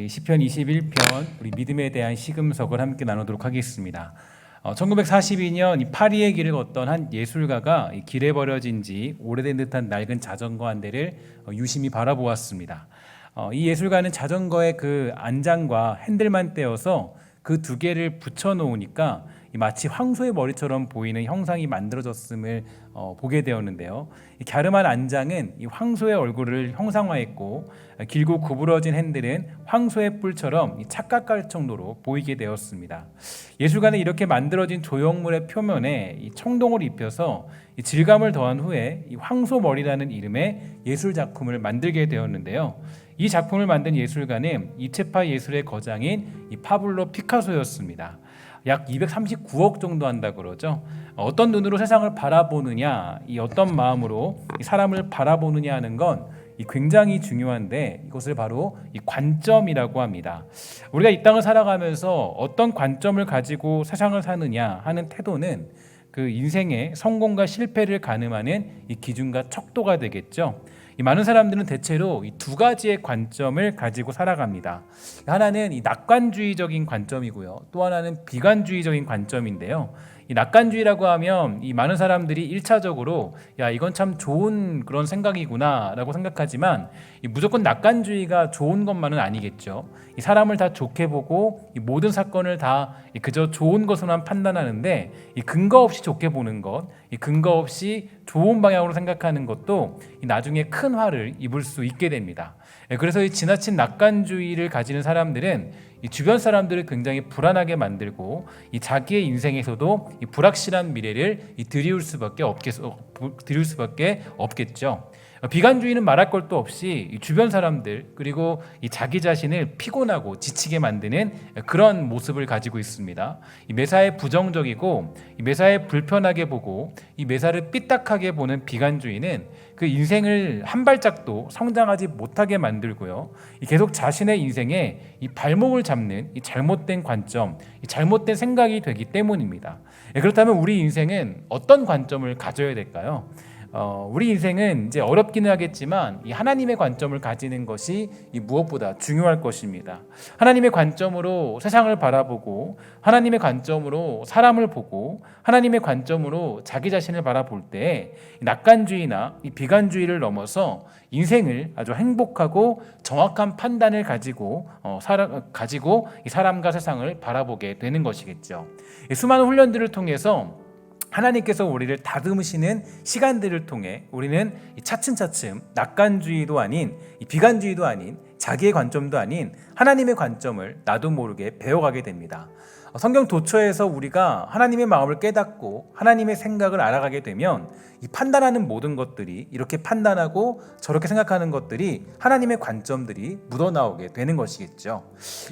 우리 시편 21편 우리 믿음에 대한 시금석을 함께 나누도록 하겠습니다. 1942년 이 파리의 길을 걷던 한 예술가가 이 길에 버려진 지 오래된 듯한 낡은 자전거 한 대를 유심히 바라보았습니다. 이 예술가는 자전거의 그 안장과 핸들만 떼어서 그 두 개를 붙여 놓으니까 마치 황소의 머리처럼 보이는 형상이 만들어졌음을 보게 되었는데요. 이 갸름한 안장은 이 황소의 얼굴을 형상화했고, 길고 구부러진 핸들은 황소의 뿔처럼 착각할 정도로 보이게 되었습니다. 예술가는 이렇게 만들어진 조형물의 표면에 이 청동을 입혀서 이 질감을 더한 후에 이 황소 머리라는 이름의 예술 작품을 만들게 되었는데요. 이 작품을 만든 예술가는 이체파 예술의 거장인 이 파블로 피카소였습니다. 약 239억 정도 한다 그러죠. 어떤 눈으로 세상을 바라보느냐, 이 어떤 마음으로 이 사람을 바라보느냐 하는 건 굉장히 중요한데, 이것을 바로 이 관점이라고 합니다. 우리가 이 땅을 살아가면서 어떤 관점을 가지고 세상을 사느냐 하는 태도는 그 인생의 성공과 실패를 가늠하는 이 기준과 척도가 되겠죠. 이 많은 사람들은 대체로 이 두 가지의 관점을 가지고 살아갑니다. 하나는 이 낙관주의적인 관점이고요. 또 하나는 비관주의적인 관점인데요. 이 낙관주의라고 하면 이 많은 사람들이 1차적으로 야, 이건 참 좋은 그런 생각이구나 라고 생각하지만, 이 무조건 낙관주의가 좋은 것만은 아니겠죠. 이 사람을 다 좋게 보고 이 모든 사건을 다 그저 좋은 것으로만 판단하는데, 이 근거 없이 좋게 보는 것, 이 근거 없이 좋은 방향으로 생각하는 것도 나중에 큰 화를 입을 수 있게 됩니다. 그래서 이 지나친 낙관주의를 가지는 사람들은 이 주변 사람들을 굉장히 불안하게 만들고, 이 자기의 인생에서도 이 불확실한 미래를 드리울 수밖에 없겠죠. 비관주의는 말할 것도 없이 이 주변 사람들 그리고 이 자기 자신을 피곤하고 지치게 만드는 그런 모습을 가지고 있습니다. 이 매사에 부정적이고 이 매사에 불편하게 보고 이 매사를 삐딱하게 보는 비관주의는 그 인생을 한 발짝도 성장하지 못하게 만들고요. 계속 자신의 인생에 이 발목을 잡는 이 잘못된 관점, 이 잘못된 생각이 되기 때문입니다. 그렇다면 우리 인생은 어떤 관점을 가져야 될까요? 우리 인생은 이제 어렵기는 하겠지만 이 하나님의 관점을 가지는 것이 이 무엇보다 중요할 것입니다. 하나님의 관점으로 세상을 바라보고, 하나님의 관점으로 사람을 보고, 하나님의 관점으로 자기 자신을 바라볼 때 낙관주의나 이 비관주의를 넘어서 인생을 아주 행복하고 정확한 판단을 가지고 이 사람과 세상을 바라보게 되는 것이겠죠. 수많은 훈련들을 통해서 하나님께서 우리를 다듬으시는 시간들을 통해 우리는 차츰차츰 낙관주의도 아닌 비관주의도 아닌 자기의 관점도 아닌 하나님의 관점을 나도 모르게 배워가게 됩니다. 성경 도처에서 우리가 하나님의 마음을 깨닫고 하나님의 생각을 알아가게 되면 이 판단하는 모든 것들이, 이렇게 판단하고 저렇게 생각하는 것들이 하나님의 관점들이 묻어나오게 되는 것이겠죠.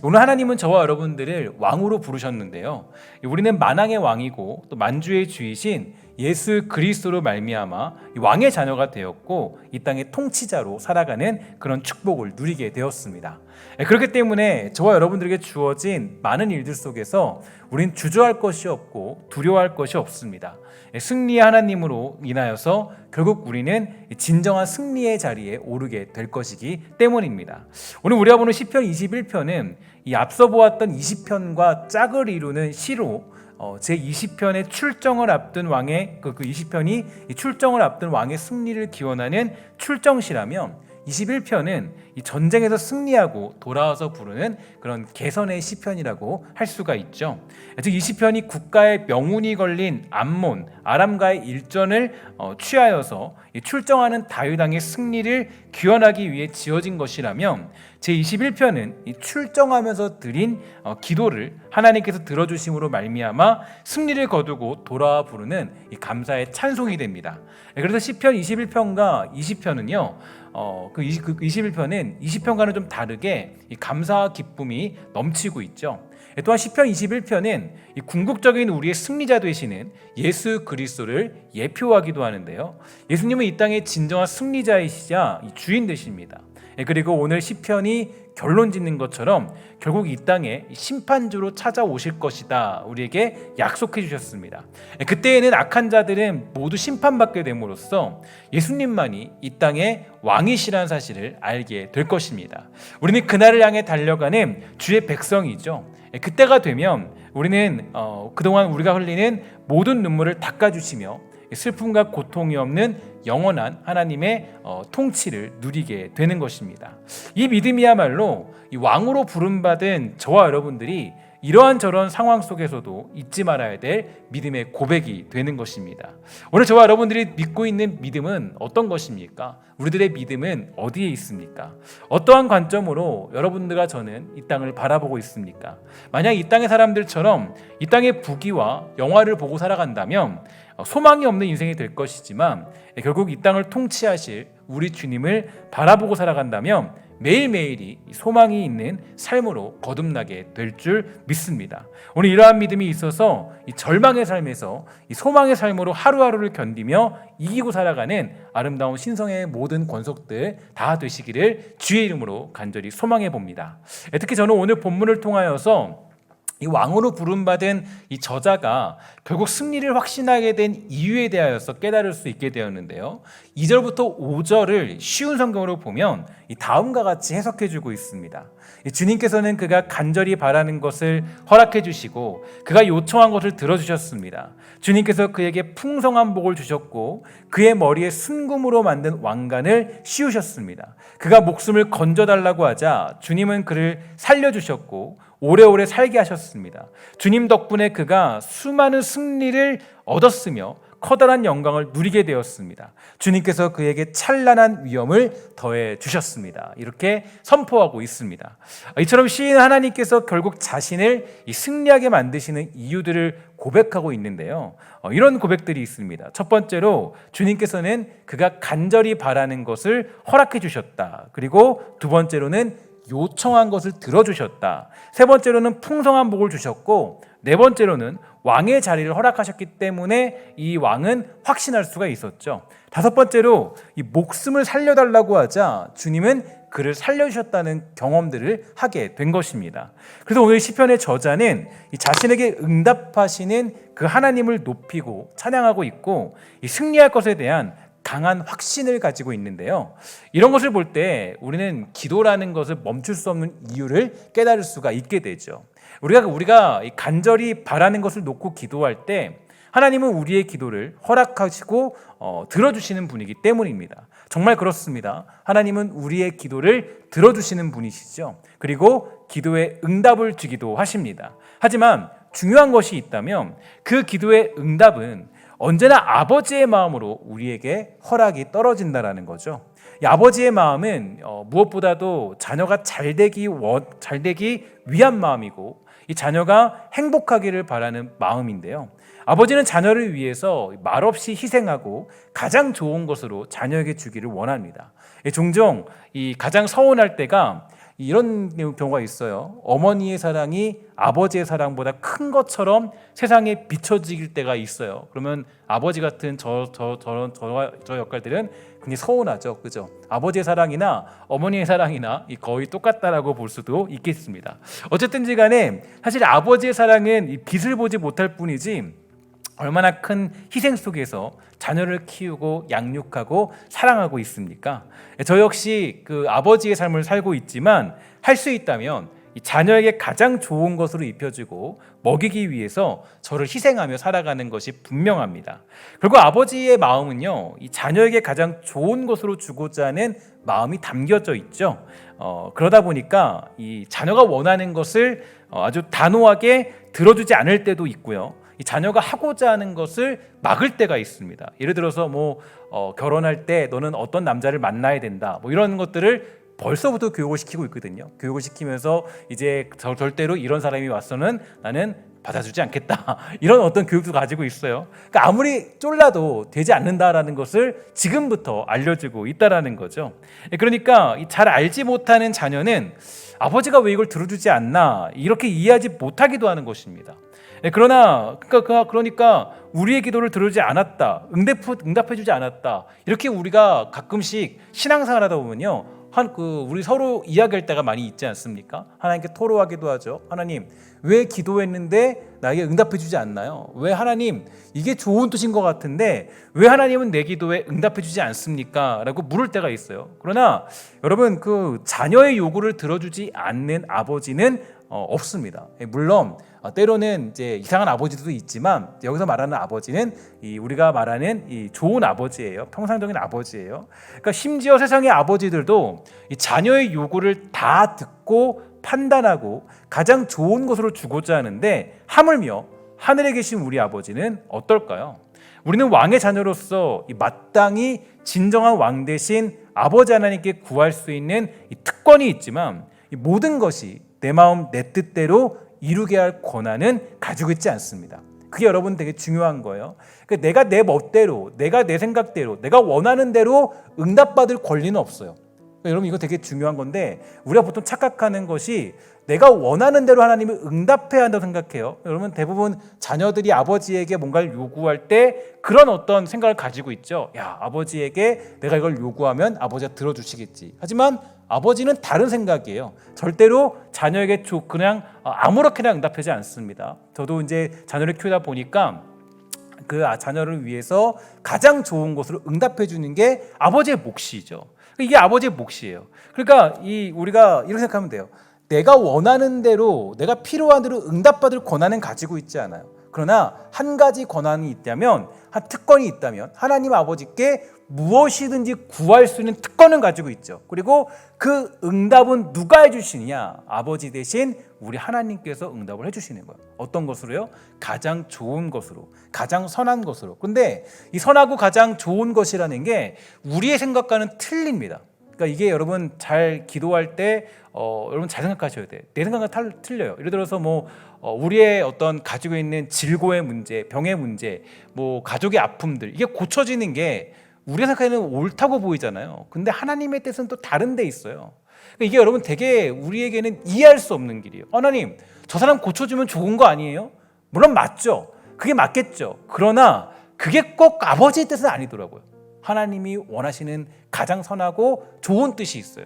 오늘 하나님은 저와 여러분들을 왕으로 부르셨는데요. 우리는 만왕의 왕이고 또 만주의 주이신 예수 그리스도로 말미암아 왕의 자녀가 되었고 이 땅의 통치자로 살아가는 그런 축복을 누리게 되었습니다. 그렇기 때문에 저와 여러분들에게 주어진 많은 일들 속에서 우리는 주저할 것이 없고 두려워할 것이 없습니다. 승리의 하나님으로 인하여서 결국 우리는 진정한 승리의 자리에 오르게 될 것이기 때문입니다. 오늘 우리가 보는 시편 21편은 이 앞서 보았던 20편과 짝을 이루는 시로 제20편의 출정을 앞둔 왕의 그 20편이 출정을 앞둔 왕의 승리를 기원하는 출정시라면, 21편은 이 전쟁에서 승리하고 돌아와서 부르는 그런 개선의 시편이라고 할 수가 있죠. 즉 20편이 국가의 명운이 걸린 암몬, 아람과의 일전을 취하여서 출정하는 다윗 왕의 승리를 기원하기 위해 지어진 것이라면, 제21편은 이 출정하면서 드린 기도를 하나님께서 들어주심으로 말미암아 승리를 거두고 돌아와 부르는 이 감사의 찬송이 됩니다. 그래서 시편 21편과 20편은요, 그 21편은 20편과는 좀 다르게 이 감사와 기쁨이 넘치고 있죠. 또한 시편 21편은 이 궁극적인 우리의 승리자 되시는 예수 그리스도를 예표하기도 하는데요. 예수님은 이 땅의 진정한 승리자이시자 주인 되십니다. 그리고 오늘 시편이 결론 짓는 것처럼 결국 이 땅에 심판주로 찾아오실 것이다 우리에게 약속해 주셨습니다. 그때에는 악한 자들은 모두 심판받게 됨으로써 예수님만이 이 땅의 왕이시라는 사실을 알게 될 것입니다. 우리는 그날을 향해 달려가는 주의 백성이죠. 그때가 되면 우리는 그동안 우리가 흘리는 모든 눈물을 닦아주시며 슬픔과 고통이 없는 영원한 하나님의 통치를 누리게 되는 것입니다. 이 믿음이야말로 이 왕으로 부름받은 저와 여러분들이 이러한 저런 상황 속에서도 잊지 말아야 될 믿음의 고백이 되는 것입니다. 오늘 저와 여러분들이 믿고 있는 믿음은 어떤 것입니까? 우리들의 믿음은 어디에 있습니까? 어떠한 관점으로 여러분들과 저는 이 땅을 바라보고 있습니까? 만약 이 땅의 사람들처럼 이 땅의 부귀와 영화를 보고 살아간다면 소망이 없는 인생이 될 것이지만 결국 이 땅을 통치하실 우리 주님을 바라보고 살아간다면 매일매일이 소망이 있는 삶으로 거듭나게 될 줄 믿습니다. 오늘 이러한 믿음이 있어서 이 절망의 삶에서 이 소망의 삶으로 하루하루를 견디며 이기고 살아가는 아름다운 신성의 모든 권속들 다 되시기를 주의 이름으로 간절히 소망해 봅니다. 특히 저는 오늘 본문을 통하여서 이 왕으로 부름받은 이 저자가 결국 승리를 확신하게 된 이유에 대하여서 깨달을 수 있게 되었는데요. 2절부터 5절을 쉬운 성경으로 보면 이 다음과 같이 해석해 주고 있습니다. 주님께서는 그가 간절히 바라는 것을 허락해 주시고 그가 요청한 것을 들어주셨습니다. 주님께서 그에게 풍성한 복을 주셨고 그의 머리에 순금으로 만든 왕관을 씌우셨습니다. 그가 목숨을 건져달라고 하자 주님은 그를 살려주셨고 오래오래 살게 하셨습니다. 주님 덕분에 그가 수많은 승리를 얻었으며 커다란 영광을 누리게 되었습니다. 주님께서 그에게 찬란한 위엄을 더해 주셨습니다. 이렇게 선포하고 있습니다. 이처럼 시인 하나님께서 결국 자신을 승리하게 만드시는 이유들을 고백하고 있는데요. 이런 고백들이 있습니다. 첫 번째로 주님께서는 그가 간절히 바라는 것을 허락해 주셨다. 그리고 두 번째로는 요청한 것을 들어주셨다. 세 번째로는 풍성한 복을 주셨고 네 번째로는 왕의 자리를 허락하셨기 때문에 이 왕은 확신할 수가 있었죠. 다섯 번째로 이 목숨을 살려달라고 하자 주님은 그를 살려주셨다는 경험들을 하게 된 것입니다. 그래서 오늘 시편의 저자는 이 자신에게 응답하시는 그 하나님을 높이고 찬양하고 있고 이 승리할 것에 대한 강한 확신을 가지고 있는데요. 이런 것을 볼 때 우리는 기도라는 것을 멈출 수 없는 이유를 깨달을 수가 있게 되죠. 우리가 간절히 바라는 것을 놓고 기도할 때 하나님은 우리의 기도를 허락하시고 들어주시는 분이기 때문입니다. 정말 그렇습니다. 하나님은 우리의 기도를 들어주시는 분이시죠. 그리고 기도에 응답을 주기도 하십니다. 하지만 중요한 것이 있다면 그 기도의 응답은 언제나 아버지의 마음으로 우리에게 허락이 떨어진다라는 거죠. 이 아버지의 마음은 무엇보다도 자녀가 잘되기 위한 마음이고 이 자녀가 행복하기를 바라는 마음인데요. 아버지는 자녀를 위해서 말없이 희생하고 가장 좋은 것으로 자녀에게 주기를 원합니다. 종종 이 가장 서운할 때가 이런 경우가 있어요. 어머니의 사랑이 아버지의 사랑보다 큰 것처럼 세상에 비춰질 때가 있어요. 그러면 아버지 같은 저 역할들은 굉장히 서운하죠, 그죠? 아버지의 사랑이나 어머니의 사랑이나 거의 똑같다라고 볼 수도 있겠습니다. 어쨌든지간에 사실 아버지의 사랑은 이 빛을 보지 못할 뿐이지. 얼마나 큰 희생 속에서 자녀를 키우고 양육하고 사랑하고 있습니까? 저 역시 그 아버지의 삶을 살고 있지만 할 수 있다면 이 자녀에게 가장 좋은 것으로 입혀주고 먹이기 위해서 저를 희생하며 살아가는 것이 분명합니다. 그리고 아버지의 마음은요, 이 자녀에게 가장 좋은 것으로 주고자 하는 마음이 담겨져 있죠. 그러다 보니까 이 자녀가 원하는 것을 아주 단호하게 들어주지 않을 때도 있고요. 이 자녀가 하고자 하는 것을 막을 때가 있습니다. 예를 들어서 결혼할 때 너는 어떤 남자를 만나야 된다. 이런 것들을 벌써부터 교육을 시키고 있거든요. 교육을 시키면서 이제 절대로 이런 사람이 와서는 나는 받아주지 않겠다. 이런 어떤 교육도 가지고 있어요. 그러니까 아무리 쫄라도 되지 않는다라는 것을 지금부터 알려주고 있다라는 거죠. 그러니까 잘 알지 못하는 자녀는 아버지가 왜 이걸 들어주지 않나 이렇게 이해하지 못하기도 하는 것입니다. 그러니까 우리의 기도를 들어주지 않았다, 응답해주지 않았다, 이렇게 우리가 가끔씩 신앙생활 하다 보면요, 우리 서로 이야기할 때가 많이 있지 않습니까? 하나님께 토로하기도 하죠. 하나님, 왜 기도했는데 나에게 응답해주지 않나요? 왜 하나님, 이게 좋은 뜻인 것 같은데 왜 하나님은 내 기도에 응답해주지 않습니까? 라고 물을 때가 있어요. 그러나 여러분, 자녀의 요구를 들어주지 않는 아버지는 없습니다. 물론 때로는 이제 이상한 아버지도 있지만 여기서 말하는 아버지는 우리가 말하는 이 좋은 아버지예요. 평상적인 아버지예요. 그러니까 심지어 세상의 아버지들도 이 자녀의 요구를 다 듣고 판단하고 가장 좋은 것으로 주고자 하는데, 하물며 하늘에 계신 우리 아버지는 어떨까요? 우리는 왕의 자녀로서 마땅히 진정한 왕 대신 아버지 하나님께 구할 수 있는 이 특권이 있지만, 이 모든 것이 내 마음 내 뜻대로 이루게 할 권한은 가지고 있지 않습니다. 그게 여러분 되게 중요한 거예요. 그러니까 내가 내 멋대로, 내가 내 생각대로, 내가 원하는 대로 응답받을 권리는 없어요. 그러니까 여러분, 이거 되게 중요한 건데, 우리가 보통 착각하는 것이 내가 원하는 대로 하나님을 응답해야 한다고 생각해요. 여러분, 대부분 자녀들이 아버지에게 뭔가를 요구할 때 그런 어떤 생각을 가지고 있죠. 야, 아버지에게 내가 이걸 요구하면 아버지가 들어주시겠지. 하지만 아버지는 다른 생각이에요. 절대로 자녀에게 그냥 아무렇게나 응답하지 않습니다. 저도 이제 자녀를 키우다 보니까 자녀를 위해서 가장 좋은 것으로 응답해 주는 게 아버지의 몫이죠. 이게 아버지의 몫이에요. 그러니까 우리가 이렇게 생각하면 돼요. 내가 원하는 대로, 내가 필요한 대로 응답받을 권한은 가지고 있지 않아요. 그러나 한 가지 권한이 있다면, 한 특권이 있다면, 하나님 아버지께 무엇이든지 구할 수 있는 특권을 가지고 있죠. 그리고 그 응답은 누가 해주시느냐? 아버지 대신 우리 하나님께서 응답을 해주시는 거예요. 어떤 것으로요? 가장 좋은 것으로, 가장 선한 것으로. 근데 이 선하고 가장 좋은 것이라는 게 우리의 생각과는 틀립니다. 그러니까 이게 여러분 잘 기도할 때 여러분 잘 생각하셔야 돼요. 내 생각과 틀려요. 예를 들어서 우리의 어떤 가지고 있는 질고의 문제, 병의 문제, 가족의 아픔들, 이게 고쳐지는 게 우리가 생각하는 옳다고 보이잖아요. 근데 하나님의 뜻은 또 다른 데 있어요. 그러니까 이게 여러분 되게 우리에게는 이해할 수 없는 길이에요. 하나님, 저 사람 고쳐주면 좋은 거 아니에요? 물론 맞죠. 그게 맞겠죠. 그러나 그게 꼭 아버지의 뜻은 아니더라고요. 하나님이 원하시는 가장 선하고 좋은 뜻이 있어요.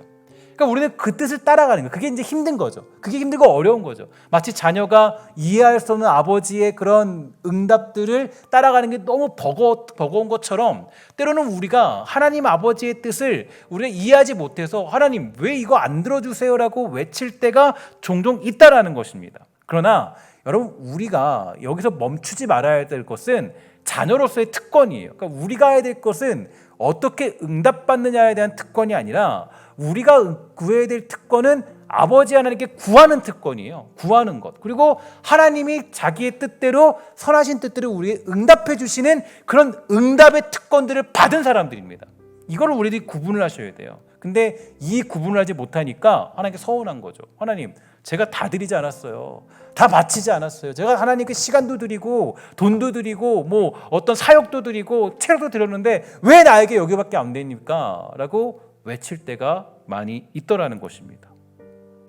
그러니까 우리는 그 뜻을 따라가는 거예요. 그게 이제 힘든 거죠. 그게 힘들고 어려운 거죠. 마치 자녀가 이해할 수 없는 아버지의 그런 응답들을 따라가는 게 너무 버거운 것처럼, 때로는 우리가 하나님 아버지의 뜻을 우리가 이해하지 못해서 하나님 왜 이거 안 들어주세요라고 외칠 때가 종종 있다라는 것입니다. 그러나 여러분, 우리가 여기서 멈추지 말아야 될 것은 자녀로서의 특권이에요. 그러니까 우리가 해야 될 것은 어떻게 응답받느냐에 대한 특권이 아니라, 우리가 구해야 될 특권은 아버지 하나님께 구하는 특권이에요. 구하는 것. 그리고 하나님이 자기의 뜻대로, 선하신 뜻대로 우리에게 응답해 주시는 그런 응답의 특권들을 받은 사람들입니다. 이거를 우리들이 구분을 하셔야 돼요. 근데 이 구분을 하지 못하니까 하나님께 서운한 거죠. 하나님, 제가 다 드리지 않았어요. 다 바치지 않았어요. 제가 하나님께 시간도 드리고 돈도 드리고 어떤 사역도 드리고 체력도 드렸는데 왜 나에게 여기밖에 안 됩니까? 라고 외칠 때가 많이 있더라는 것입니다.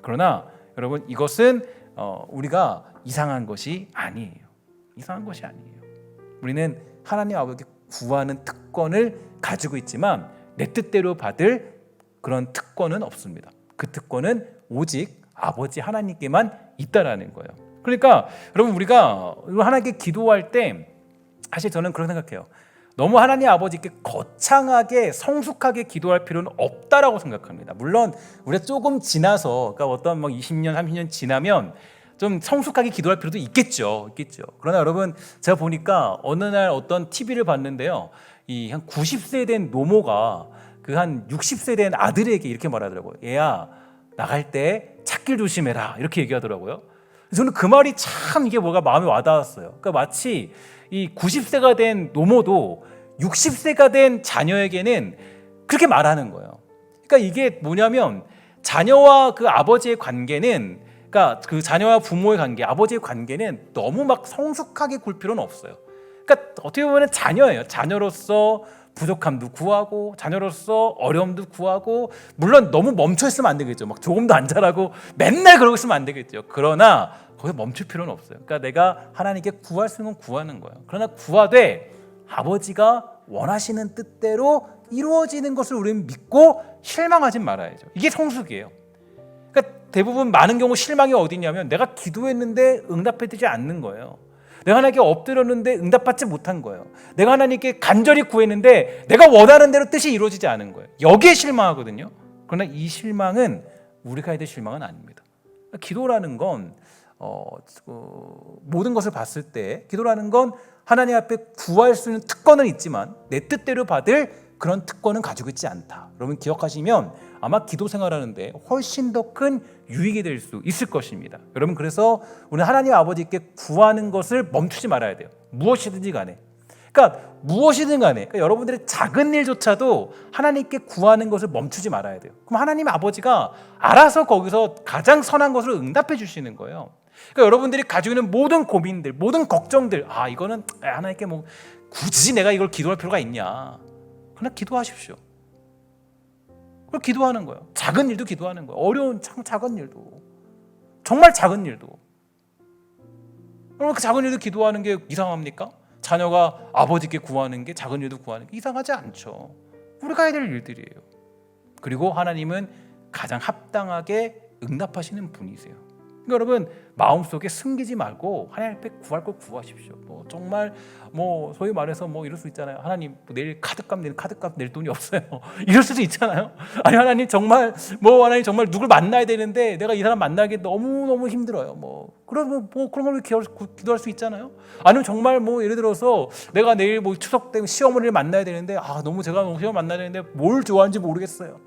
그러나 여러분, 이것은 우리가 이상한 것이 아니에요. 이상한 것이 아니에요. 우리는 하나님 아버지께 구하는 특권을 가지고 있지만 내 뜻대로 받을 그런 특권은 없습니다. 그 특권은 오직 아버지 하나님께만 있다라는 거예요. 그러니까 여러분, 우리가 하나님께 기도할 때 사실 저는 그렇게 생각해요. 너무 하나님 아버지께 거창하게 성숙하게 기도할 필요는 없다라고 생각합니다. 물론 우리가 조금 지나서, 그러니까 어떤 20년, 30년 지나면 좀 성숙하게 기도할 필요도 있겠죠. 그러나 여러분, 제가 보니까 어느 날 어떤 TV를 봤는데요, 이 한 90세 된 노모가 그 한 60세 된 아들에게 이렇게 말하더라고요. 얘야, 나갈 때 찾길 조심해라, 이렇게 얘기하더라고요. 저는 그 말이 참 이게 뭐가 마음에 와닿았어요. 그러니까 마치 이 90세가 된 노모도 60세가 된 자녀에게는 그렇게 말하는 거예요. 그러니까 이게 뭐냐면, 자녀와 그 아버지의 관계는 그러니까 그 자녀와 부모의 관계, 아버지의 관계는 너무 막 성숙하게 굴 필요는 없어요. 그러니까 어떻게 보면 자녀예요. 자녀로서 부족함도 구하고, 자녀로서 어려움도 구하고, 물론 너무 멈춰 있으면 안 되겠죠. 막 조금도 안 자라고 맨날 그러고 있으면 안 되겠죠. 그러나 거기서 멈출 필요는 없어요. 그러니까 내가 하나님께 구할 수 있는 건 구하는 거예요. 그러나 구하되 아버지가 원하시는 뜻대로 이루어지는 것을 우리는 믿고 실망하지 말아야죠. 이게 성숙이에요. 그러니까 대부분 많은 경우 실망이 어디냐면 내가 기도했는데 응답해주지 않는 거예요. 내가 하나님께 엎드렸는데 응답받지 못한 거예요. 내가 하나님께 간절히 구했는데 내가 원하는 대로 뜻이 이루어지지 않은 거예요. 여기에 실망하거든요. 그러나 이 실망은 우리가 해야 될 실망은 아닙니다. 기도라는 건 모든 것을 봤을 때 기도라는 건 하나님 앞에 구할 수 있는 특권은 있지만 내 뜻대로 받을 그런 특권은 가지고 있지 않다. 여러분 기억하시면 아마 기도 생활하는데 훨씬 더 큰 유익이 될 수 있을 것입니다. 여러분 그래서 우리 하나님 아버지께 구하는 것을 멈추지 말아야 돼요. 무엇이든지 간에. 그러니까 무엇이든 간에 그러니까 여러분들의 작은 일조차도 하나님께 구하는 것을 멈추지 말아야 돼요. 그럼 하나님 아버지가 알아서 거기서 가장 선한 것을 응답해 주시는 거예요. 그러니까 여러분들이 가지고 있는 모든 고민들, 모든 걱정들, 이거는 하나님께 뭐 굳이 내가 이걸 기도할 필요가 있냐? 그냥 기도하십시오. 그걸 기도하는 거예요. 작은 일도 기도하는 거예요. 어려운 작은 일도, 정말 작은 일도. 그럼 그 작은 일도 기도하는 게 이상합니까? 자녀가 아버지께 구하는 게 작은 일도 구하는 게 이상하지 않죠. 우리가 해야 될 일들이에요. 그리고 하나님은 가장 합당하게 응답하시는 분이세요. 그러니까 여러분 마음속에 숨기지 말고 하나님 앞에 구할 걸 구하십시오. 정말 소위 말해서 이럴 수 있잖아요. 하나님 내일 카드값 낼 돈이 없어요. 이럴 수도 있잖아요. 아니 하나님 정말 하나님 정말 누굴 만나야 되는데 내가 이 사람 만나기 너무 힘들어요. 그런 걸 기도할 수 있잖아요. 아니면 정말 예를 들어서 내가 내일 추석 때 시어머니를 만나야 되는데 제가 시어머니 만나야 되는데 뭘 좋아하는지 모르겠어요.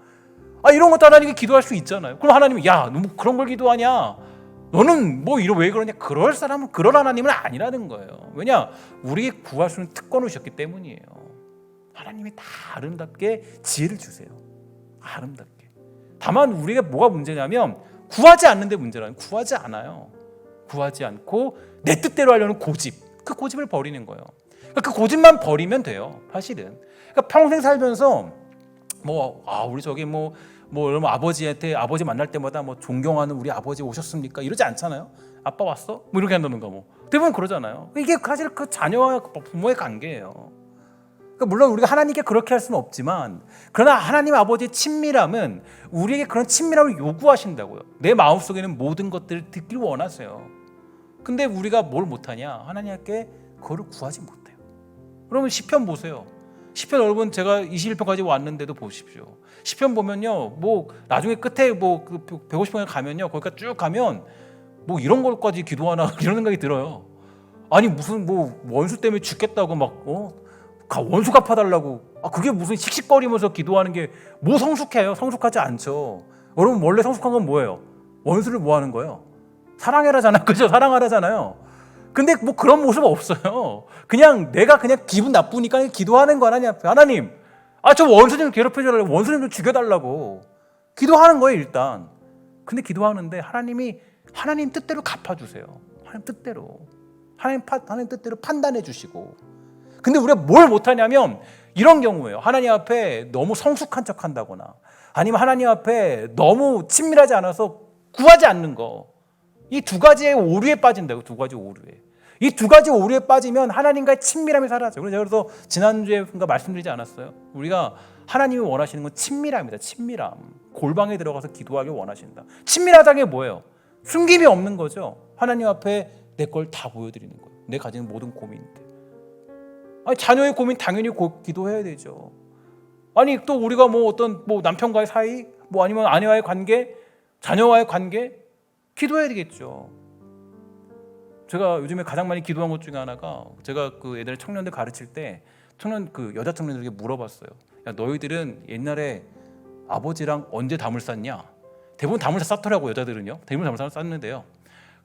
이런 것도 하나님께 기도할 수 있잖아요. 그럼 하나님이 너 그런 걸 기도하냐? 너는 왜 그러냐? 그럴 사람은 그런 하나님은 아니라는 거예요. 왜냐? 우리에게 구할 수 있는 특권을 주셨기 때문이에요. 하나님이 다 아름답게 지혜를 주세요. 아름답게. 다만 우리가 뭐가 문제냐면 구하지 않는데 문제라는 구하지 않아요. 구하지 않고 내 뜻대로 하려는 고집. 그 고집을 버리는 거예요. 그 고집만 버리면 돼요. 사실은. 그러니까 평생 살면서 우리 저기 여러분 아버지한테 아버지 만날 때마다 존경하는 우리 아버지 오셨습니까? 이러지 않잖아요. 아빠 왔어? 이렇게 한다든가 대부분 그러잖아요. 이게 사실 그 자녀와 부모의 관계예요. 그러니까 물론 우리가 하나님께 그렇게 할 수는 없지만 그러나 하나님 아버지의 친밀함은 우리에게 그런 친밀함을 요구하신다고요. 내 마음속에는 모든 것들을 듣길 원하세요. 근데 우리가 뭘 못하냐? 하나님께 그거를 구하지 못해요. 그러면 시편 보세요. 시편 여러분 제가 21편까지 왔는데도 보십시오. 시편 보면요, 나중에 끝에 그 150편에 가면요, 거기까지 쭉 가면 이런 것까지 기도하나 이런 생각이 들어요. 아니 무슨 원수 때문에 죽겠다고 원수 갚아달라고 그게 무슨 씩씩거리면서 기도하는 게 성숙해요? 성숙하지 않죠. 여러분 원래 성숙한 건 뭐예요? 원수를 뭐 하는 거예요? 사랑해라잖아, 그죠? 사랑하라잖아요. 근데 그런 모습 없어요. 그냥 내가 기분 나쁘니까 기도하는 거 하나님 앞에. 하나님, 저 원수 좀 괴롭혀달라고, 원수 좀 죽여달라고 기도하는 거예요 일단. 근데 기도하는데 하나님이 하나님 뜻대로 갚아주세요. 하나님 뜻대로. 하나님 뜻대로 판단해 주시고. 근데 우리가 뭘 못하냐면 이런 경우예요. 하나님 앞에 너무 성숙한 척한다거나 아니면 하나님 앞에 너무 친밀하지 않아서 구하지 않는 거. 이 두 가지의 오류에 빠진다고. 두 가지 오류에. 이 두 가지 오류에 빠지면 하나님과의 친밀함이 사라져요. 그래서 지난주에 말씀드리지 않았어요? 우리가 하나님이 원하시는 건 친밀함이다. 친밀함. 골방에 들어가서 기도하길 원하신다. 친밀하다는 게 뭐예요? 숨김이 없는 거죠. 하나님 앞에 내 걸 다 보여드리는 거예요. 내 가지는 모든 고민들. 자녀의 고민 당연히 기도해야 되죠. 또 우리가 남편과의 사이, 아니면 아내와의 관계, 자녀와의 관계 기도해야 되겠죠. 제가 요즘에 가장 많이 기도한 것 중에 하나가 제가 그 애들 청년들 가르칠 때 여자 청년들에게 물어봤어요. 야, 너희들은 옛날에 아버지랑 언제 담을 쌌냐? 대부분 담을 쌓더라고. 여자들은요. 대부분 담을 쌓는데요.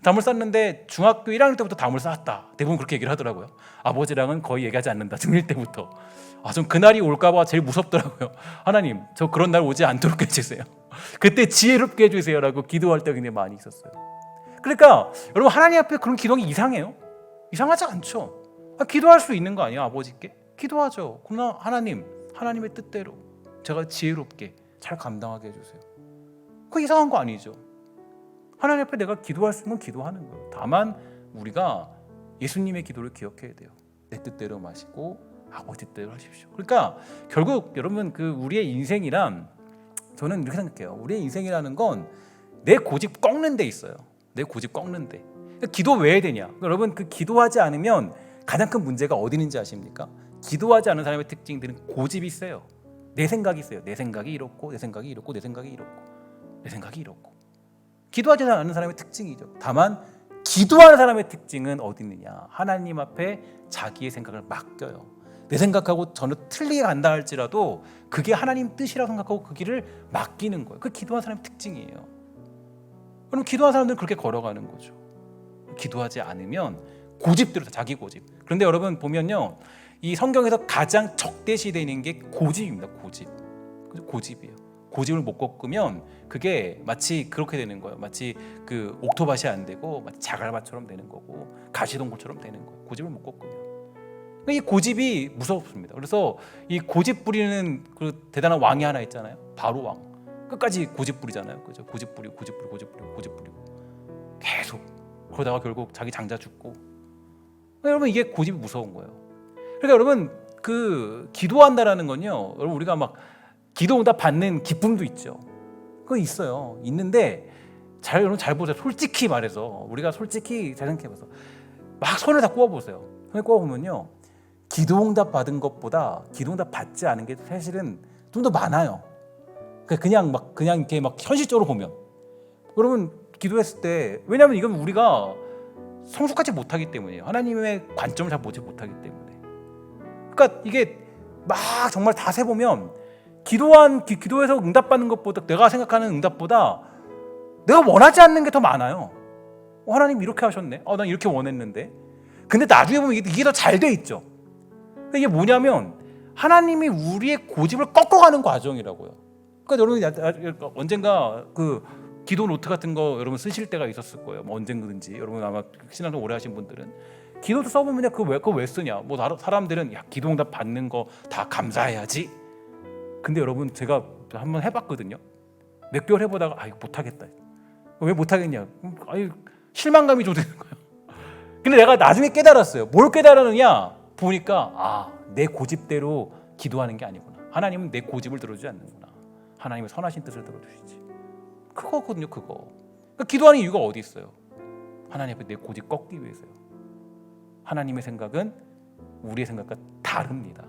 담을 쌓는데 중학교 1학년 때부터 담을 쌓았다. 대부분 그렇게 얘기를 하더라고요. 아버지랑은 거의 얘기하지 않는다. 중1 때부터. 전 그날이 올까봐 제일 무섭더라고요. 하나님, 저 그런 날 오지 않도록 해주세요. 그때 지혜롭게 해주세요라고 기도할 때 굉장히 많이 있었어요. 그러니까 여러분 하나님 앞에 그런 기도하기 이상해요? 이상하지 않죠. 기도할 수 있는 거 아니에요? 아버지께 기도하죠. 그러나 하나님의 뜻대로 제가 지혜롭게 잘 감당하게 해주세요. 그거 이상한 거 아니죠. 하나님 앞에 내가 기도할 수 있는 건 기도하는 거예요. 다만 우리가 예수님의 기도를 기억해야 돼요. 내 뜻대로 마시고 아버지 뜻대로 하십시오. 그러니까 결국 여러분 우리의 인생이란, 저는 이렇게 생각해요. 우리의 인생이라는 건 내 고집 꺾는 데 있어요. 내 고집 꺾는 데. 기도 왜 해야 되냐? 여러분 기도하지 않으면 가장 큰 문제가 어디 있는지 아십니까? 기도하지 않은 사람의 특징들은 고집이 세요. 내 생각이 있어요. 내 생각이 이렇고 내 생각이 이렇고 내 생각이 이렇고 내 생각이 이렇고. 기도하지 않는 사람의 특징이죠. 다만 기도하는 사람의 특징은 어디 있느냐? 하나님 앞에 자기의 생각을 맡겨요. 내 생각하고 전혀 틀리게 간다 할지라도 그게 하나님 뜻이라고 생각하고 그 길을 맡기는 거예요. 그 기도하는 사람의 특징이에요. 그럼 기도하는 사람들은 그렇게 걸어가는 거죠. 기도하지 않으면 고집대로 자기 고집. 그런데 여러분 보면요, 이 성경에서 가장 적대시되는 게 고집입니다. 고집이에요. 고집을 못 꺾으면 그게 마치 그렇게 되는 거예요. 마치 옥토밭이 안 되고 마치 자갈밭처럼 되는 거고 가시동굴처럼 되는 거예요. 고집을 못 꺾으면. 이 고집이 무섭습니다. 그래서 이 고집 부리는 그 대단한 왕이 하나 있잖아요. 바로 왕. 끝까지 고집 부리잖아요. 그죠? 고집 부리고 계속. 그러다가 결국 자기 장자 죽고. 여러분 이게 고집이 무서운 거예요. 그러니까 여러분 기도한다라는 건요. 여러분 우리가 막 기도응답 받는 기쁨도 있죠. 그거 있어요. 있는데 여러분 잘 보세요. 솔직히 말해서 우리가 솔직히 잘 생각해봐서 막 손을 다 꼽아보세요. 손을 꼽아보면요, 기도응답 받은 것보다 기도응답 받지 않은 게 사실은 좀 더 많아요. 그냥 이렇게 막 현실적으로 보면 여러분 기도했을 때, 왜냐하면 이건 우리가 성숙하지 못하기 때문이에요. 하나님의 관점을 잘 보지 못하기 때문에. 그러니까 이게 막 정말 다 세보면 기도해서 응답받는 것보다, 내가 생각하는 응답보다 내가 원하지 않는 게 더 많아요. 하나님 이렇게 하셨네. 난 이렇게 원했는데. 근데 나중에 보면 이게 더 잘 돼 있죠. 이게 뭐냐면 하나님이 우리의 고집을 꺾어가는 과정이라고요. 그러니까 여러분 언젠가 기도 노트 같은 거 여러분 쓰실 때가 있었을 거예요. 뭐 언젠가든지. 여러분 아마 신앙생활 오래 하신 분들은 기도도 써보면 그거 왜 쓰냐? 뭐 사람들은 기도응답 받는 거 다 감사해야지. 근데 여러분 제가 한번 해봤거든요. 몇 개월 해보다가 이거 못하겠다. 왜 못하겠냐? 실망감이 좀 드는 거예요. 근데 내가 나중에 깨달았어요. 뭘 깨달았느냐? 보니까 내 고집대로 기도하는 게 아니구나. 하나님은 내 고집을 들어주지 않는구나. 하나님의 선하신 뜻을 들어주시지. 그거거든요. 그거. 그러니까 기도하는 이유가 어디 있어요? 하나님 앞에 내 고집 꺾기 위해서요. 하나님의 생각은 우리의 생각과 다릅니다.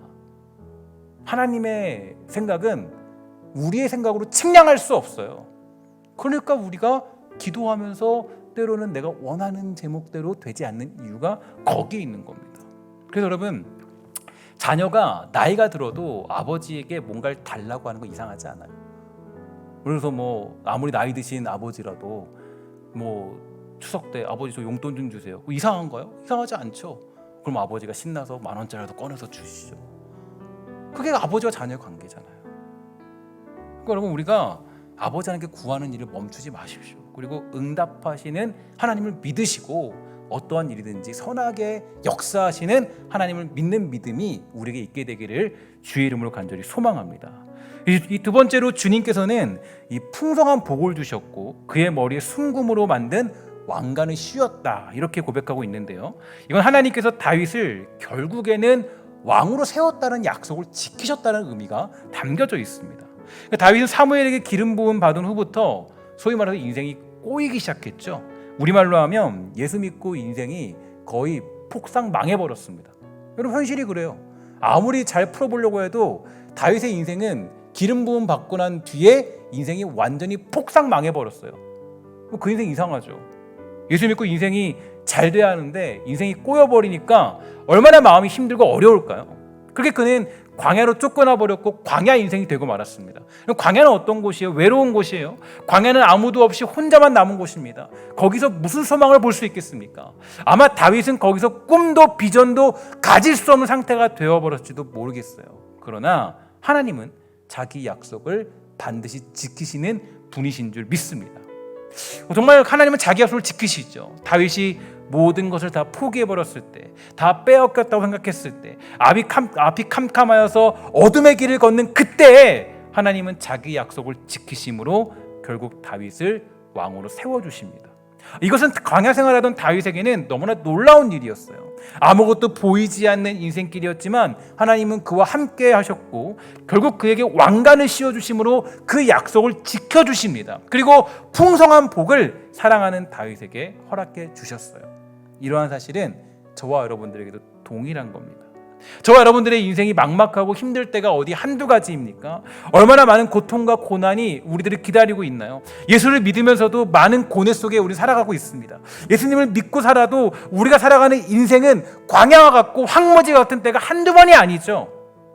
하나님의 생각은 우리의 생각으로 측량할 수 없어요. 그러니까 우리가 기도하면서 때로는 내가 원하는 제목대로 되지 않는 이유가 거기에 있는 겁니다. 그래서 여러분, 자녀가 나이가 들어도 아버지에게 뭔가를 달라고 하는 거 이상하지 않아요. 그래서 뭐 아무리 나이 드신 아버지라도 뭐 추석 때 아버지 저 용돈 좀 주세요. 이상한가요? 이상하지 않죠. 그럼 아버지가 신나서 10,000원짜리라도 꺼내서 주시죠. 그게 아버지와 자녀의 관계잖아요. 그러니까 여러분 우리가 아버지 하나님께 구하는 일을 멈추지 마십시오. 그리고 응답하시는 하나님을 믿으시고 어떠한 일이든지 선하게 역사하시는 하나님을 믿는 믿음이 우리에게 있게 되기를 주의 이름으로 간절히 소망합니다. 이 두 번째로 주님께서는 이 풍성한 복을 주셨고 그의 머리에 순금으로 만든 왕관을 씌웠다, 이렇게 고백하고 있는데요. 이건 하나님께서 다윗을 결국에는 왕으로 세웠다는 약속을 지키셨다는 의미가 담겨져 있습니다. 다윗은 사무엘에게 기름 부음 받은 후부터 소위 말해서 인생이 꼬이기 시작했죠. 우리말로 하면 예수 믿고 인생이 거의 폭삭 망해버렸습니다. 여러분 현실이 그래요. 아무리 잘 풀어보려고 해도 다윗의 인생은 기름 부음 받고 난 뒤에 인생이 완전히 폭삭 망해버렸어요. 그 인생 이상하죠. 예수 믿고 인생이 잘 돼야 하는데 인생이 꼬여버리니까 얼마나 마음이 힘들고 어려울까요? 그렇게 그는 광야로 쫓겨나 버렸고 광야 인생이 되고 말았습니다. 광야는 어떤 곳이에요? 외로운 곳이에요. 광야는 아무도 없이 혼자만 남은 곳입니다. 거기서 무슨 소망을 볼 수 있겠습니까? 아마 다윗은 거기서 꿈도 비전도 가질 수 없는 상태가 되어버렸지도 모르겠어요. 그러나 하나님은 자기 약속을 반드시 지키시는 분이신 줄 믿습니다. 정말 하나님은 자기 약속을 지키시죠. 다윗이 모든 것을 다 포기해버렸을 때, 다 빼앗겼다고 생각했을 때, 앞이 캄캄하여서 어둠의 길을 걷는 그때에 하나님은 자기 약속을 지키심으로 결국 다윗을 왕으로 세워주십니다. 이것은 광야 생활하던 다윗에게는 너무나 놀라운 일이었어요. 아무것도 보이지 않는 인생길이었지만 하나님은 그와 함께 하셨고 결국 그에게 왕관을 씌워주심으로 그 약속을 지켜주십니다. 그리고 풍성한 복을 사랑하는 다윗에게 허락해 주셨어요. 이러한 사실은 저와 여러분들에게도 동일한 겁니다. 저와 여러분들의 인생이 막막하고 힘들 때가 어디 한두 가지입니까? 얼마나 많은 고통과 고난이 우리들을 기다리고 있나요? 예수를 믿으면서도 많은 고뇌 속에 우리 살아가고 있습니다. 예수님을 믿고 살아도 우리가 살아가는 인생은 광야와 같고 황무지 같은 때가 한두 번이 아니죠.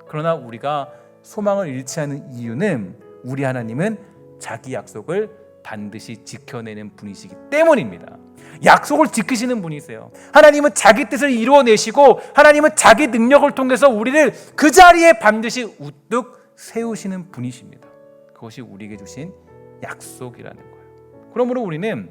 그러나 우리가 소망을 잃지 않은 이유는 우리 하나님은 자기 약속을 반드시 지켜내는 분이시기 때문입니다. 약속을 지키시는 분이세요. 하나님은 자기 뜻을 이루어내시고 하나님은 자기 능력을 통해서 우리를 그 자리에 반드시 우뚝 세우시는 분이십니다. 그것이 우리에게 주신 약속이라는 거예요. 그러므로 우리는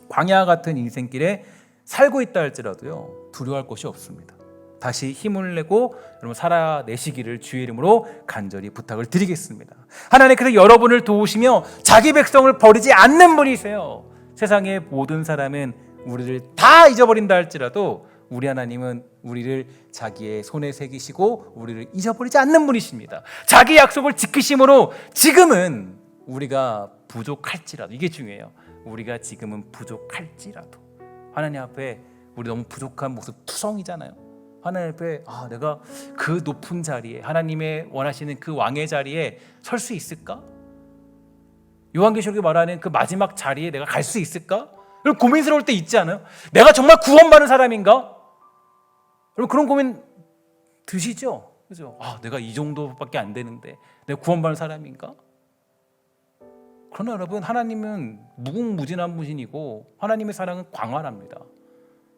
광야 같은 인생길에 살고 있다 할지라도요, 두려워할 것이 없습니다. 다시 힘을 내고 여러분 살아내시기를 주의 이름으로 간절히 부탁을 드리겠습니다. 하나님께서 여러분을 도우시며 자기 백성을 버리지 않는 분이세요. 세상의 모든 사람은 우리를 다 잊어버린다 할지라도 우리 하나님은 우리를 자기의 손에 새기시고 우리를 잊어버리지 않는 분이십니다. 자기 약속을 지키심으로 지금은 우리가 부족할지라도, 이게 중요해요. 우리가 지금은 부족할지라도 하나님 앞에 우리 너무 부족한 모습 투성이잖아요. 하나님 앞에 내가 그 높은 자리에, 하나님의 원하시는 그 왕의 자리에 설 수 있을까? 요한계시록이 말하는 그 마지막 자리에 내가 갈 수 있을까? 여러분 고민스러울 때 있지 않아요? 내가 정말 구원받은 사람인가? 여러분 그런 고민 드시죠? 그죠? 내가 이 정도밖에 안 되는데 내가 구원받은 사람인가? 그러나 여러분 하나님은 무궁무진한 분이고 하나님의 사랑은 광활합니다.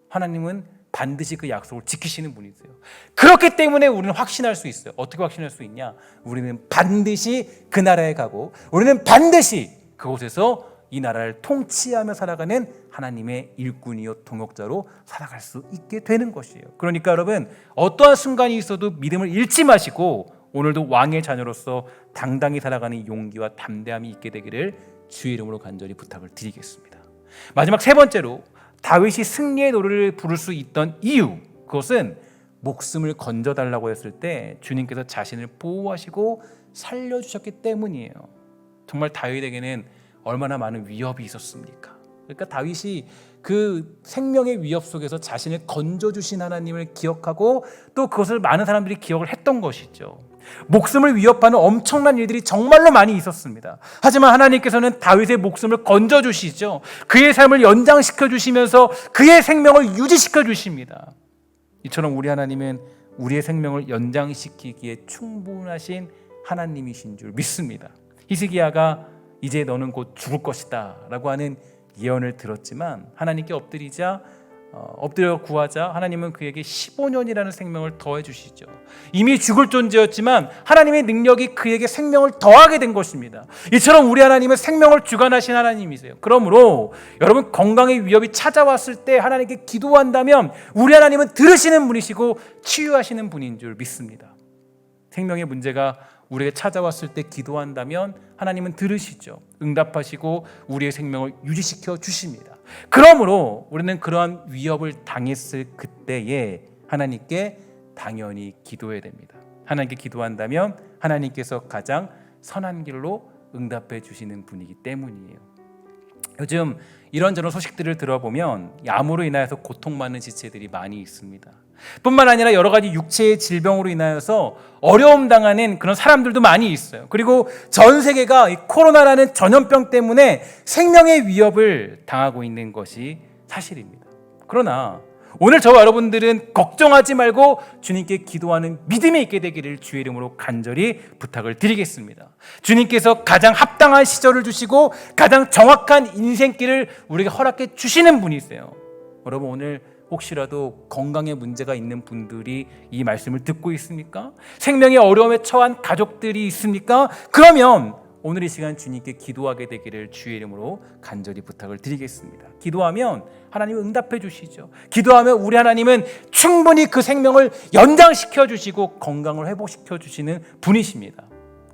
하나님은 반드시 그 약속을 지키시는 분이세요. 그렇기 때문에 우리는 확신할 수 있어요. 어떻게 확신할 수 있냐? 우리는 반드시 그 나라에 가고 우리는 반드시 그곳에서 이 나라를 통치하며 살아가는 하나님의 일꾼이요 동역자로 살아갈 수 있게 되는 것이에요. 그러니까 여러분 어떠한 순간이 있어도 믿음을 잃지 마시고 오늘도 왕의 자녀로서 당당히 살아가는 용기와 담대함이 있게 되기를 주의 이름으로 간절히 부탁을 드리겠습니다. 마지막 세 번째로 다윗이 승리의 노래를 부를 수 있던 이유, 그것은 목숨을 건져달라고 했을 때 주님께서 자신을 보호하시고 살려주셨기 때문이에요. 정말 다윗에게는 얼마나 많은 위협이 있었습니까? 그러니까 다윗이 그 생명의 위협 속에서 자신을 건져주신 하나님을 기억하고 또 그것을 많은 사람들이 기억을 했던 것이죠. 목숨을 위협하는 엄청난 일들이 정말로 많이 있었습니다. 하지만 하나님께서는 다윗의 목숨을 건져주시죠. 그의 삶을 연장시켜 주시면서 그의 생명을 유지시켜 주십니다. 이처럼 우리 하나님은 우리의 생명을 연장시키기에 충분하신 하나님이신 줄 믿습니다. 히스기야가 이제 너는 곧 죽을 것이다 라고 하는 예언을 들었지만 하나님께 엎드려 구하자 하나님은 그에게 15년이라는 생명을 더해 주시죠. 이미 죽을 존재였지만 하나님의 능력이 그에게 생명을 더하게 된 것입니다. 이처럼 우리 하나님은 생명을 주관하신 하나님이세요. 그러므로 여러분 건강의 위협이 찾아왔을 때 하나님께 기도한다면 우리 하나님은 들으시는 분이시고 치유하시는 분인 줄 믿습니다. 생명의 문제가 우리에게 찾아왔을 때 기도한다면 하나님은 들으시죠. 응답하시고 우리의 생명을 유지시켜 주십니다. 그러므로 우리는 그러한 위협을 당했을 그때에 하나님께 당연히 기도해야 됩니다. 하나님께 기도한다면 하나님께서 가장 선한 길로 응답해 주시는 분이기 때문이에요. 요즘 이런저런 소식들을 들어보면 암으로 인하여서 고통받는 지체들이 많이 있습니다. 뿐만 아니라 여러 가지 육체의 질병으로 인하여서 어려움 당하는 그런 사람들도 많이 있어요. 그리고 전 세계가 이 코로나라는 전염병 때문에 생명의 위협을 당하고 있는 것이 사실입니다. 그러나 오늘 저와 여러분들은 걱정하지 말고 주님께 기도하는 믿음이 있게 되기를 주의 이름으로 간절히 부탁을 드리겠습니다. 주님께서 가장 합당한 시절을 주시고 가장 정확한 인생길을 우리에게 허락해 주시는 분이세요. 여러분 오늘 혹시라도 건강에 문제가 있는 분들이 이 말씀을 듣고 있습니까? 생명의 어려움에 처한 가족들이 있습니까? 그러면 오늘 이 시간 주님께 기도하게 되기를 주의 이름으로 간절히 부탁을 드리겠습니다. 기도하면 하나님은 응답해 주시죠. 기도하면 우리 하나님은 충분히 그 생명을 연장시켜 주시고 건강을 회복시켜 주시는 분이십니다.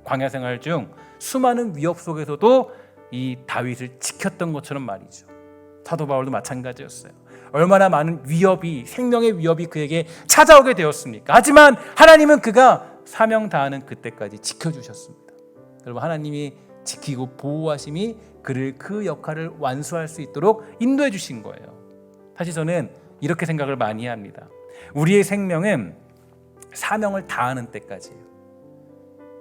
광야 생활 중 수많은 위협 속에서도 이 다윗을 지켰던 것처럼 말이죠. 사도 바울도 마찬가지였어요. 얼마나 많은 위협이, 생명의 위협이 그에게 찾아오게 되었습니까? 하지만 하나님은 그가 사명 다하는 그때까지 지켜주셨습니다. 여러분, 하나님이 지키고 보호하심이 그를 그 역할을 완수할 수 있도록 인도해 주신 거예요. 사실 저는 이렇게 생각을 많이 합니다. 우리의 생명은 사명을 다하는 때까지예요.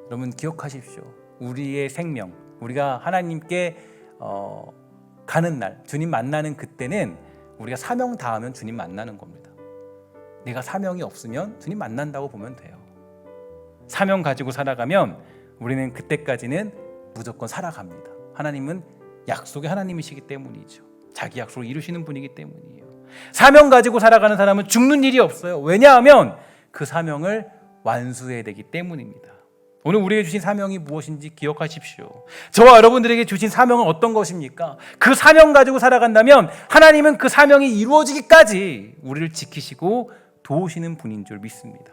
여러분 기억하십시오. 우리의 생명, 우리가 하나님께 가는 날, 주님 만나는 그때는 우리가 사명 다하면 주님 만나는 겁니다. 내가 사명이 없으면 주님 만난다고 보면 돼요. 사명 가지고 살아가면 우리는 그때까지는 무조건 살아갑니다. 하나님은 약속의 하나님이시기 때문이죠. 자기 약속을 이루시는 분이기 때문이에요. 사명 가지고 살아가는 사람은 죽는 일이 없어요. 왜냐하면 그 사명을 완수해야 되기 때문입니다. 오늘 우리에게 주신 사명이 무엇인지 기억하십시오. 저와 여러분들에게 주신 사명은 어떤 것입니까? 그 사명 가지고 살아간다면 하나님은 그 사명이 이루어지기까지 우리를 지키시고 도우시는 분인 줄 믿습니다.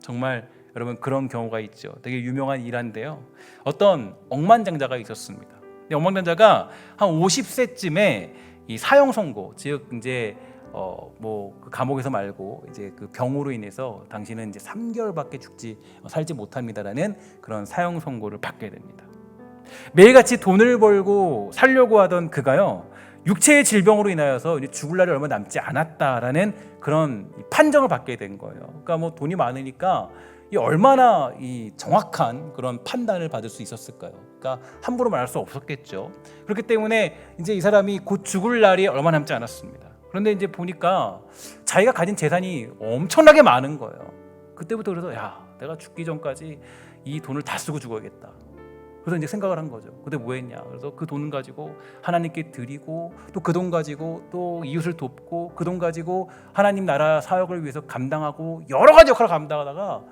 정말 여러분 그런 경우가 있죠. 되게 유명한 일화인데요. 어떤 억만장자가 있었습니다. 억만장자가 한 50세쯤에 이 사형 선고, 즉 이제 그 감옥에서 말고 이제 그 병으로 인해서 당신은 이제 3개월밖에 살지 못합니다라는 그런 사형 선고를 받게 됩니다. 매일같이 돈을 벌고 살려고 하던 그가요, 육체의 질병으로 인하여서 이제 죽을 날이 얼마 남지 않았다라는 그런 판정을 받게 된 거예요. 그러니까 뭐 돈이 많으니까 이 얼마나 이 정확한 그런 판단을 받을 수 있었을까요? 그러니까 함부로 말할 수 없었겠죠. 그렇기 때문에 이제 이 사람이 곧 죽을 날이 얼마 남지 않았습니다. 그런데 이제 보니까 자기가 가진 재산이 엄청나게 많은 거예요. 그때부터 그래서 내가 죽기 전까지 이 돈을 다 쓰고 죽어야겠다. 그래서 이제 생각을 한 거죠. 그때 뭐 했냐? 그래서 그 돈을 가지고 하나님께 드리고 또 그 돈 가지고 또 이웃을 돕고 그 돈 가지고 하나님 나라 사역을 위해서 감당하고 여러 가지 역할을 감당하다가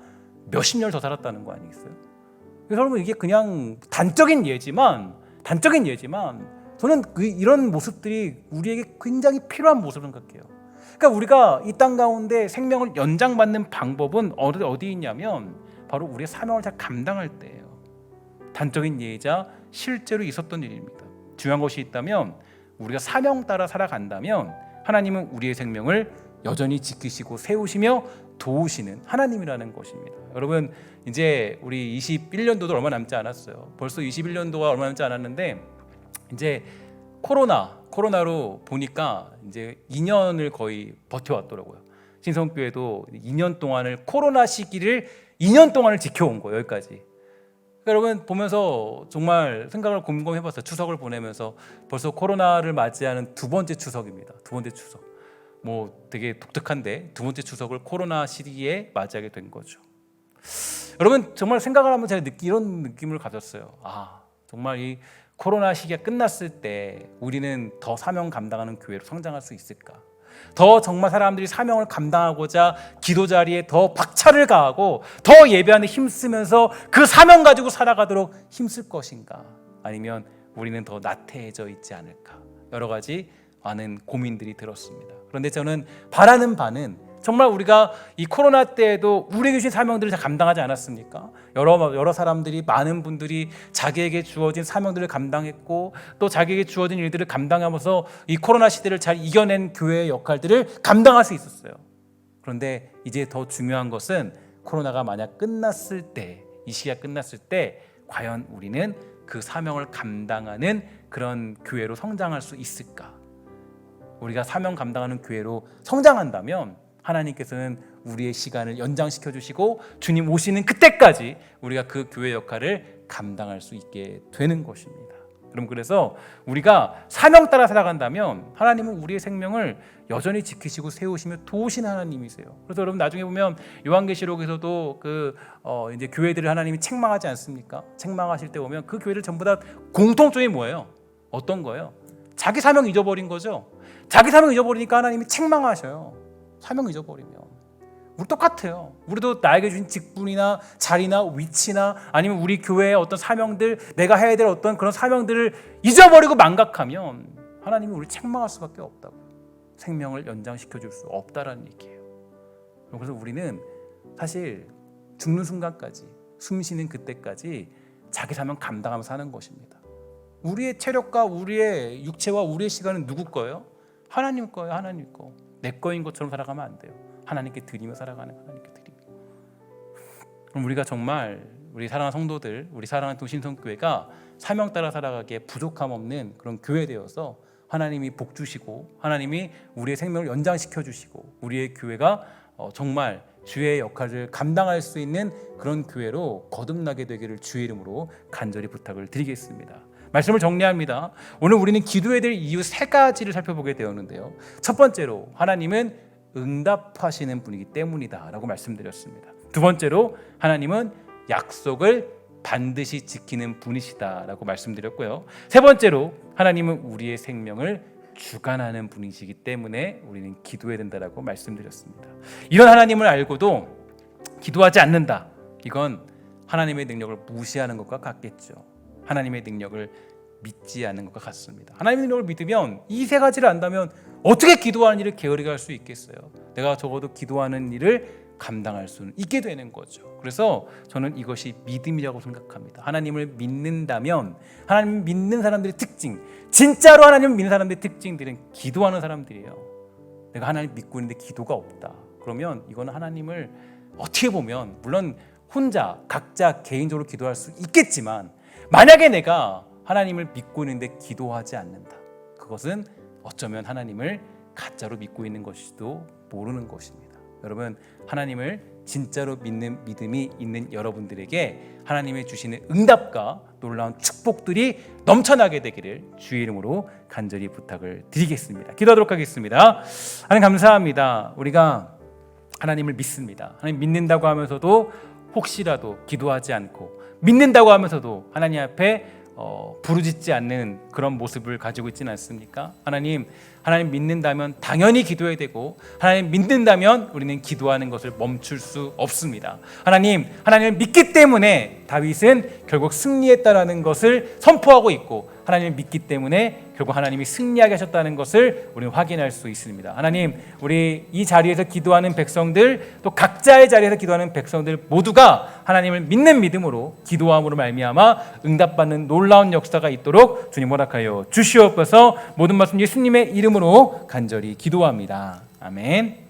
몇십 년을 더 살았다는 거 아니겠어요? 그래서 여러분 이게 그냥 단적인 예지만 저는 이런 모습들이 우리에게 굉장히 필요한 모습을 생각해요. 그러니까 우리가 이 땅 가운데 생명을 연장받는 방법은 어디 있냐면 바로 우리의 사명을 잘 감당할 때예요. 단적인 예이자 실제로 있었던 일입니다. 중요한 것이 있다면 우리가 사명 따라 살아간다면 하나님은 우리의 생명을 여전히 지키시고 세우시며 도우시는 하나님이라는 것입니다. 여러분 이제 우리 21년도도 얼마 남지 않았어요. 벌써 21년도가 얼마 남지 않았는데 이제 코로나로 보니까 이제 2년을 거의 버텨왔더라고요. 신성교회도 2년 동안을 코로나 시기를 2년 동안을 지켜온 거예요. 여기까지. 그러니까 여러분 보면서 정말 생각을 곰곰해봤어요. 추석을 보내면서 벌써 코로나를 맞이하는 두 번째 추석입니다. 두 번째 추석. 뭐 되게 독특한데 두 번째 추석을 코로나 시기에 맞이하게 된 거죠. 여러분 정말 생각을 하면 제가 이런 느낌을 가졌어요. 정말 이 코로나 시기가 끝났을 때 우리는 더 사명 감당하는 교회로 성장할 수 있을까? 더 정말 사람들이 사명을 감당하고자 기도 자리에 더 박차를 가하고 더 예배하는 힘쓰면서 그 사명 가지고 살아가도록 힘쓸 것인가? 아니면 우리는 더 나태해져 있지 않을까? 여러 가지 많은 고민들이 들었습니다. 그런데 저는 바라는 바는 정말 우리가 이 코로나 때에도 우리에게 주신 사명들을 다 감당하지 않았습니까? 여러 사람들이, 많은 분들이 자기에게 주어진 사명들을 감당했고 또 자기에게 주어진 일들을 감당하면서 이 코로나 시대를 잘 이겨낸 교회의 역할들을 감당할 수 있었어요. 그런데 이제 더 중요한 것은 코로나가 만약 끝났을 때, 이 시기가 끝났을 때 과연 우리는 그 사명을 감당하는 그런 교회로 성장할 수 있을까? 우리가 사명 감당하는 교회로 성장한다면 하나님께서는 우리의 시간을 연장시켜 주시고 주님 오시는 그때까지 우리가 그 교회 역할을 감당할 수 있게 되는 것입니다. 그럼 그래서 우리가 사명 따라 살아간다면 하나님은 우리의 생명을 여전히 지키시고 세우시며 도우시는 하나님이세요. 그래서 여러분 나중에 보면 요한계시록에서도 이제 교회들을 하나님이 책망하지 않습니까? 책망하실 때 보면 그 교회들 전부 다 공통점이 뭐예요? 어떤 거예요? 자기 사명 잊어버린 거죠. 자기 사명 잊어버리니까 하나님이 책망하셔요. 사명 잊어버리면 우리 똑같아요. 우리도 나에게 주신 직분이나 자리나 위치나 아니면 우리 교회의 어떤 사명들, 내가 해야 될 어떤 그런 사명들을 잊어버리고 망각하면 하나님이 우리를 책망할 수밖에 없다고. 생명을 연장시켜 줄 수 없다라는 얘기예요. 그래서 우리는 사실 죽는 순간까지, 숨 쉬는 그때까지 자기 사명 감당하면서 사는 것입니다. 우리의 체력과 우리의 육체와 우리의 시간은 누구 거예요? 하나님 거예요. 하나님 거. 내 거인 것처럼 살아가면 안 돼요. 하나님께 드리며 살아가는, 하나님께 드리며. 그럼 우리가 정말 우리 사랑하는 성도들, 우리 사랑하는 동신성교회가 사명 따라 살아가기에 부족함 없는 그런 교회 되어서 하나님이 복 주시고 하나님이 우리의 생명을 연장시켜 주시고 우리의 교회가 정말 주의 역할을 감당할 수 있는 그런 교회로 거듭나게 되기를 주의 이름으로 간절히 부탁을 드리겠습니다. 말씀을 정리합니다. 오늘 우리는 기도해야 될 이유 3가지를 살펴보게 되었는데요. 첫 번째로 하나님은 응답하시는 분이기 때문이다 라고 말씀드렸습니다. 두 번째로 하나님은 약속을 반드시 지키는 분이시다 라고 말씀드렸고요. 세 번째로 하나님은 우리의 생명을 주관하는 분이시기 때문에 우리는 기도해야 된다라고 말씀드렸습니다. 이런 하나님을 알고도 기도하지 않는다. 이건 하나님의 능력을 무시하는 것과 같겠죠. 하나님의 능력을 믿지 않는 것과 같습니다. 하나님의 능력을 믿으면 이 3가지를 안다면 어떻게 기도하는 일을 게으르게 할 수 있겠어요? 내가 적어도 기도하는 일을 감당할 수는 있게 되는 거죠. 그래서 저는 이것이 믿음이라고 생각합니다. 하나님을 믿는다면, 하나님 믿는 사람들의 특징, 진짜로 하나님을 믿는 사람들의 특징들은 기도하는 사람들이에요. 내가 하나님 믿고 있는데 기도가 없다. 그러면 이거는 하나님을 어떻게 보면 물론 혼자 각자 개인적으로 기도할 수 있겠지만 만약에 내가 하나님을 믿고 있는데 기도하지 않는다. 그것은 어쩌면 하나님을 가짜로 믿고 있는 것일지도 모르는 것입니다. 여러분, 하나님을 진짜로 믿는 믿음이 있는 여러분들에게 하나님의 주시는 응답과 놀라운 축복들이 넘쳐나게 되기를 주의 이름으로 간절히 부탁을 드리겠습니다. 기도하도록 하겠습니다. 하나님 감사합니다. 우리가 하나님을 믿습니다. 하나님 믿는다고 하면서도 혹시라도 기도하지 않고 믿는다고 하면서도 하나님 앞에 부르짖지 않는 그런 모습을 가지고 있지는 않습니까? 하나님 믿는다면 당연히 기도해야 되고 하나님 믿는다면 우리는 기도하는 것을 멈출 수 없습니다. 하나님을 믿기 때문에 다윗은 결국 승리했다라는 것을 선포하고 있고 하나님을 믿기 때문에 결국 하나님이 승리하게 하셨다는 것을 우리는 확인할 수 있습니다. 하나님, 우리 이 자리에서 기도하는 백성들, 또 각자의 자리에서 기도하는 백성들 모두가 하나님을 믿는 믿음으로 기도함으로 말미암아 응답받는 놀라운 역사가 있도록 주님 허락하여 주시옵소서. 모든 말씀 예수님의 이름으로 간절히 기도합니다. 아멘.